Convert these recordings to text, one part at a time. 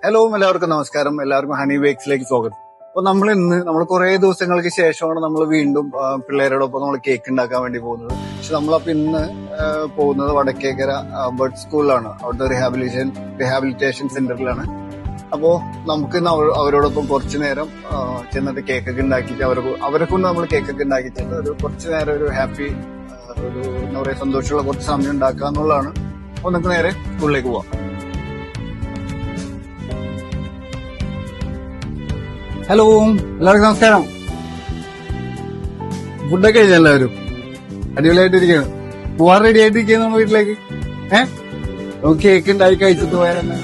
Hello, എല്ലാവർക്കും നമസ്കാരം. എല്ലാവർക്കും ഹണി ബേക്സിലേക്ക് സ്വാഗതം. അപ്പൊ നമ്മൾ കുറെ ദിവസങ്ങൾക്ക് ശേഷമാണ് നമ്മൾ വീണ്ടും പിള്ളേരോടൊപ്പം നമ്മൾ കേക്ക് ഉണ്ടാക്കാൻ വേണ്ടി പോകുന്നത്. പക്ഷെ നമ്മളപ്പോ ഇന്ന് പോകുന്നത് വടക്കേക്കര ബർഡ് സ്കൂളിലാണ്. അവിടുത്തെ റിഹാബിലിറ്റേഷൻ സെന്ററിലാണ്. അപ്പോ നമുക്ക് ഇന്ന് അവരോടൊപ്പം കുറച്ചു നേരം ചെന്നിട്ട് കേക്കൊക്കെ ഉണ്ടാക്കിയിട്ട് അവരെ കൊണ്ട് നമ്മൾ കേക്കൊക്കെ ഉണ്ടാക്കിയിട്ട് ഒരു കുറച്ചു നേരം ഒരു ഹാപ്പി ഒരു എന്താ പറയാ സന്തോഷമുള്ള കുറച്ച് സമയം ഉണ്ടാക്കുക എന്നുള്ളതാണ്. അപ്പൊ നമുക്ക് നേരെ സ്കൂളിലേക്ക് പോവാം. ഹലോ, എല്ലാവർക്കും നമസ്കാരം. ഫുഡൊക്കെ കഴിഞ്ഞ എല്ലാവരും അടിപൊളിയായിട്ടിരിക്കുകയാണ്. പോവാൻ റെഡി ആയിട്ടിരിക്കുന്നു നമ്മുടെ വീട്ടിലേക്ക്. നമുക്ക് കേക്ക് ഉണ്ടാക്കി കഴിച്ചിട്ട് പോയാലെന്നെ.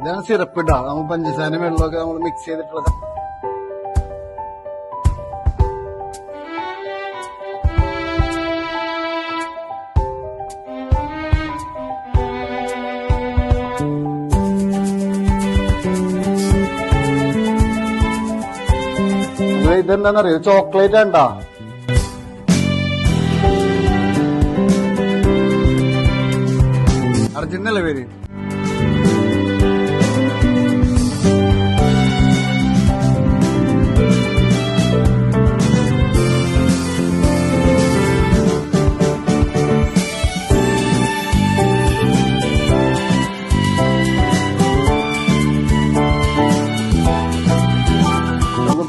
ഇതാണ് സിറപ്പ് ഇട്ടാ. നമ്മൾ പഞ്ചസാര വെള്ളമൊക്കെ നമ്മൾ മിക്സ് ചെയ്തിട്ടുള്ളത്. ഇതെന്താന്നറിയോ? ചോക്ലേറ്റ് ഉണ്ടാ. അർജുനല്ലേ പേര്?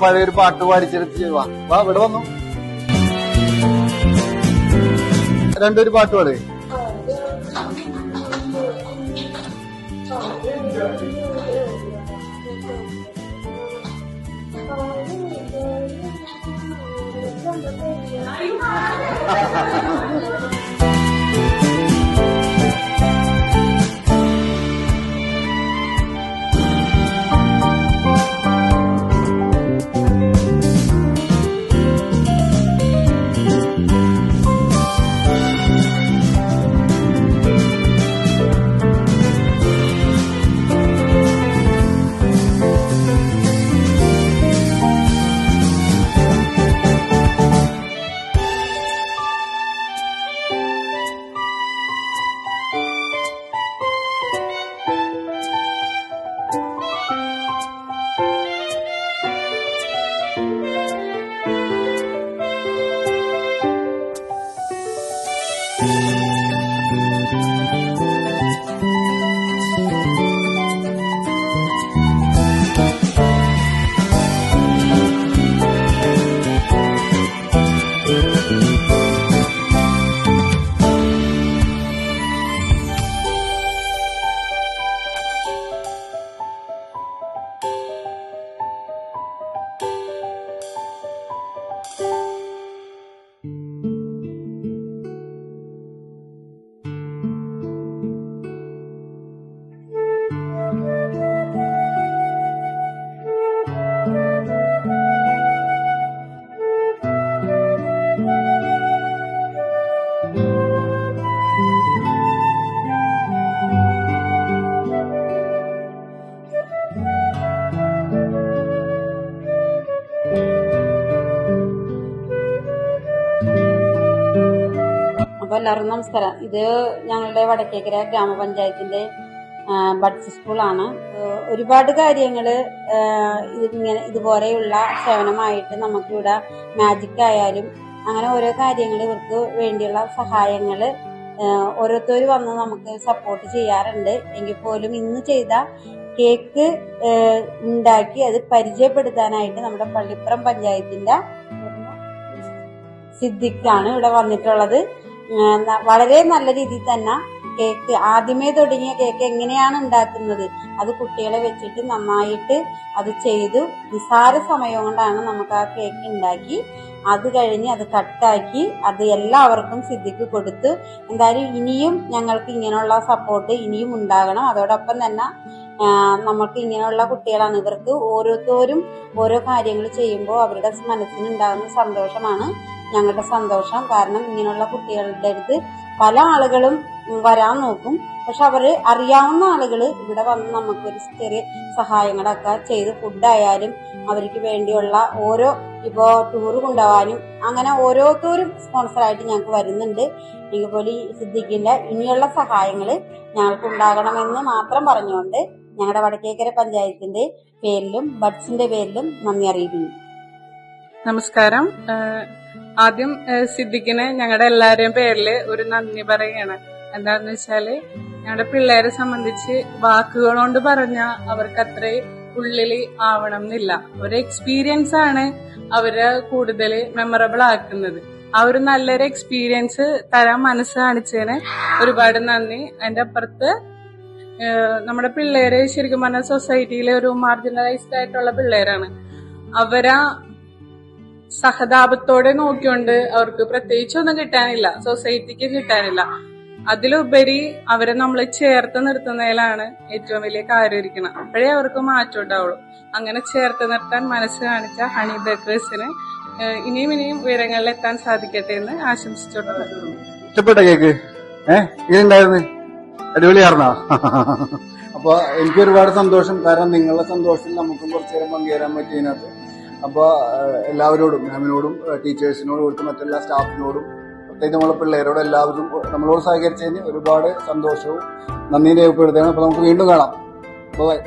പഴയൊരു പാട്ട് പാടിച്ചെടുത്ത് വാ ഇവിടെ വന്നു. രണ്ടൊരു പാട്ട് പാട്. അപ്പൊ എല്ലാവർക്കും നമസ്കാരം. ഇത് ഞങ്ങളുടെ വടക്കേക്കര ഗ്രാമപഞ്ചായത്തിന്റെ ബഡ്സ് സ്കൂളാണ്. ഒരുപാട് കാര്യങ്ങള് ഇതുപോലെയുള്ള സേവനമായിട്ട് നമുക്കിവിടെ മാജിക് ആയാലും അങ്ങനെ ഓരോ കാര്യങ്ങൾ ഇവർക്ക് വേണ്ടിയുള്ള സഹായങ്ങള് ഓരോരുത്തർ വന്ന് നമുക്ക് സപ്പോർട്ട് ചെയ്യാറുണ്ട്. എങ്കിൽ പോലും ഇന്ന് ചെയ്ത കേക്ക് ഉണ്ടാക്കി അത് പരിചയപ്പെടുത്താനായിട്ട് നമ്മുടെ പള്ളിപ്പുറം പഞ്ചായത്തിന്റെ സിദ്ദിഖാണ് ഇവിടെ വന്നിട്ടുള്ളത്. വളരെ നല്ല രീതിയിൽ തന്നെ കേക്ക് ആദ്യമേ തുടങ്ങിയ കേക്ക് എങ്ങനെയാണ് ഉണ്ടാക്കുന്നത് അത് കുട്ടികളെ വെച്ചിട്ട് നന്നായിട്ട് അത് ചെയ്തു നിസ്സാര സമയം കൊണ്ടാണ് നമുക്ക് ആ കേക്ക് ഉണ്ടാക്കി അത് കഴിഞ്ഞ് അത് കട്ടാക്കി അത് എല്ലാവർക്കും സിദ്ധിക്ക് കൊടുത്തു. എന്തായാലും ഇനിയും ഞങ്ങൾക്ക് ഇങ്ങനെയുള്ള സപ്പോർട്ട് ഇനിയും ഉണ്ടാകണം. അതോടൊപ്പം തന്നെ നമുക്ക് ഇങ്ങനെയുള്ള കുട്ടികളാണ്, ഇവർക്ക് ഓരോരുത്തരും ഓരോ കാര്യങ്ങൾ ചെയ്യുമ്പോൾ അവരുടെ മനസ്സിനുണ്ടാകുന്ന സന്തോഷമാണ് ഞങ്ങളുടെ സന്തോഷം. കാരണം ഇങ്ങനെയുള്ള കുട്ടികളുടെ അടുത്ത് പല ആളുകളും വരാൻ നോക്കും, പക്ഷെ അവര് അറിയാവുന്ന ആളുകൾ ഇവിടെ വന്ന് നമുക്കൊരു ചെറിയ സഹായങ്ങളൊക്കെ ചെയ്ത് ഫുഡായാലും അവർക്ക് വേണ്ടിയുള്ള ഓരോ ഇപ്പോ ടൂറ് കൊണ്ടുപോകാനും അങ്ങനെ ഓരോരുത്തരും സ്പോൺസറായിട്ട് ഞങ്ങൾക്ക് വരുന്നുണ്ട്. ഇതുപോലെ ഈ സിദ്ദിഖിന്റെ ഇനിയുള്ള സഹായങ്ങൾ ഞങ്ങൾക്ക് ഉണ്ടാകണമെന്ന് മാത്രം പറഞ്ഞുകൊണ്ട് ഞങ്ങളുടെ വടക്കേക്കര പഞ്ചായത്തിന്റെ പേരിലും ബഡ്സിന്റെ പേരിലും നന്ദി അറിയിക്കുന്നു. നമസ്കാരം. ആദ്യം സിദ്ദിഖിന് ഞങ്ങളുടെ എല്ലാവരുടെയും പേരിൽ ഒരു നന്ദി പറയുകയാണ്. എന്താണെന്ന് വെച്ചാല് ഞങ്ങളുടെ പിള്ളേരെ സംബന്ധിച്ച് വാക്കുകൾ കൊണ്ട് പറഞ്ഞാൽ അവർക്ക് അത്രയും ഉള്ളില് ആവണം എന്നില്ല. ഒരു എക്സ്പീരിയൻസ് ആണ് അവരെ കൂടുതൽ മെമ്മറബിൾ ആക്കുന്നത്. ആ ഒരു നല്ലൊരു എക്സ്പീരിയൻസ് തരാൻ മനസ്സ് കാണിച്ചതിന് ഒരുപാട് നന്ദി. അതിന്റെ അപ്പുറത്ത് നമ്മുടെ പിള്ളേര് ശരിക്കും പറഞ്ഞാൽ സൊസൈറ്റിയിലെ ഒരു മാർജിനലൈസ്ഡ് ആയിട്ടുള്ള പിള്ളേരാണ്. അവരാ സഹതാപത്തോടെ നോക്കിക്കൊണ്ട് അവർക്ക് പ്രത്യേകിച്ചൊന്നും കിട്ടാനില്ല, സൊസൈറ്റിക്ക് കിട്ടാനില്ല. അതിലുപരി അവരെ നമ്മൾ ചേർത്ത് നിർത്തുന്നതിലാണ് ഏറ്റവും വലിയ കാര്യം ഇരിക്കണം. അപ്പോഴേ അവർക്ക് മാറ്റം ഉണ്ടാവുള്ളൂ. അങ്ങനെ ചേർത്ത് നിർത്താൻ മനസ്സ് കാണിച്ച ഹണി ബേക്കേഴ്സിന് ഇനിയും ഉയരങ്ങളിൽ എത്താൻ സാധിക്കട്ടെ എന്ന് ആശംസിച്ചോട്ടെ. ഇഷ്ടപ്പെട്ട കേക്ക് ഇങ്ങനെയുണ്ടായിരുന്നു, അടിപൊളിയായിരുന്നോ? അപ്പൊ എനിക്ക് ഒരുപാട് സന്തോഷം. കാരണം നിങ്ങളുടെ സന്തോഷത്തിൽ നമുക്കും കുറച്ചു നേരം പങ്കുചേരാൻ പറ്റിയതിനകത്ത്. അപ്പൊ എല്ലാവരോടും, മാമിനോടും ടീച്ചേഴ്സിനോടും കൊടുത്ത് മറ്റെല്ലാ സ്റ്റാഫിനോടും പ്രത്യേകിച്ച് നമ്മളെ പിള്ളേരോട് എല്ലാവരും നമ്മളോട് സഹകരിച്ചതിന് ഒരുപാട് സന്തോഷവും നന്ദിയും രേഖപ്പെടുത്തുകയാണ്. അപ്പൊ നമുക്ക് വീണ്ടും കാണാം. ബൈ.